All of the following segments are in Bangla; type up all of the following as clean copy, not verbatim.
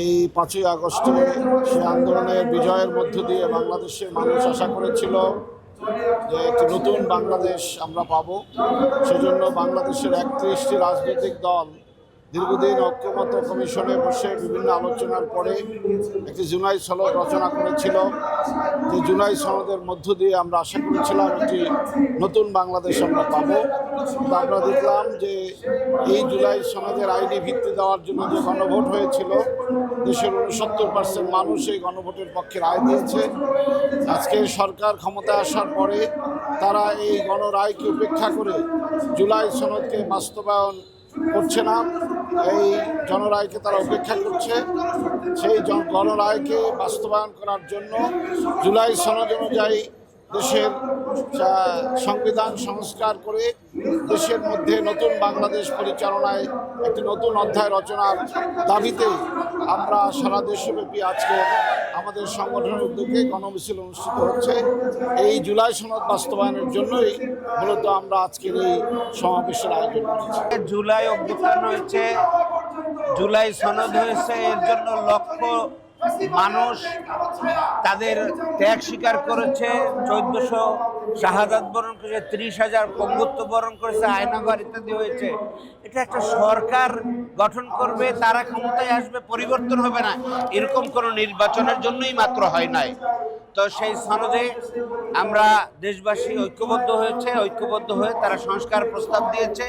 এই 5ই আগস্টে সেই আন্দোলনের বিজয়ের মধ্য দিয়ে বাংলাদেশের মানুষ আশা করেছিল যে একটি নতুন বাংলাদেশ আমরা পাব। সেজন্য বাংলাদেশের 31টি রাজনৈতিক দল দীর্ঘদিন ঐক্যমত্য কমিশনে বসে বিভিন্ন আলোচনার পরে একটি জুলাই সনদ রচনা করেছিল। যে জুলাই সনদের মধ্য দিয়ে আমরা আশা করেছিলাম একটি নতুন বাংলাদেশ আমরা পাব। আমরা দেখলাম যে এই জুলাই সনদের আইনি ভিত্তি দেওয়ার জন্য যে গণভোট হয়েছিল, দেশের 69% মানুষ এই গণভোটের পক্ষে রায় দিয়েছে। আজকে সরকার ক্ষমতায় আসার পরে তারা এই গণরায়কে উপেক্ষা করে জুলাই সনদকে বাস্তবায়ন করছে না, এই জনরায়কে তারা উপেক্ষা করছে। সেই গণরায়কে বাস্তবায়ন করার জন্য জুলাই সনদ অনুযায়ী দেশের সংবিধান সংস্কার করে দেশের মধ্যে নতুন বাংলাদেশ পরিচালনায় একটি নতুন অধ্যায় রচনার দাবিতে আমরা সারা দেশব্যাপী আজকে আমাদের সংগঠনের উদ্যোগে গণমিছিল অনুষ্ঠিত হচ্ছে। এই জুলাই সনদ বাস্তবায়নের জন্যই মূলত আমরা আজকের এই সমাবেশের আয়োজন করেছি। জুলাই অভ্যুত্থান হয়েছে, জুলাই সনদ হয়েছে, এর জন্য লক্ষ মানুষ তাদের ত্যাগ স্বীকার করেছে। 1400 শাহাদাত বরণ করেছে, 30,000 পঙ্গুত্ব বরণ করেছে, আয়নাঘর ইত্যাদি হয়েছে। এটা একটা সরকার গঠন করবে, তারা ক্ষমতায় আসবে, পরিবর্তন হবে না, এরকম কোনো নির্বাচনের জন্যই মাত্র হয় নাই। তো সেই সনদে আমরা দেশবাসী ঐক্যবদ্ধ হয়ে তারা সংস্কার প্রস্তাব দিয়েছে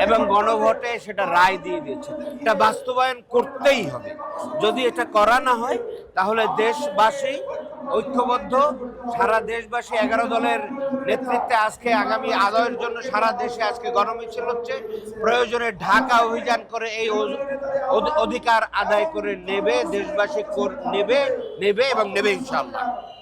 এবং গণভোটে সেটা রায় দিয়ে দিয়েছে। এটা বাস্তবায়ন করতেই হবে। যদি এটা করা না হয় তাহলে দেশবাসী ঐক্যবদ্ধ, সারা দেশবাসী 11 দলের নেতৃত্বে আজকে আগামী আদায়ের জন্য সারা দেশে আজকে গণমিছিল হচ্ছে। প্রয়োজনে ঢাকা অভিযান করে এই অধিকার আদায় করে নেবে, দেশবাসী নেবে এবং নেবে ইনশাআল্লাহ।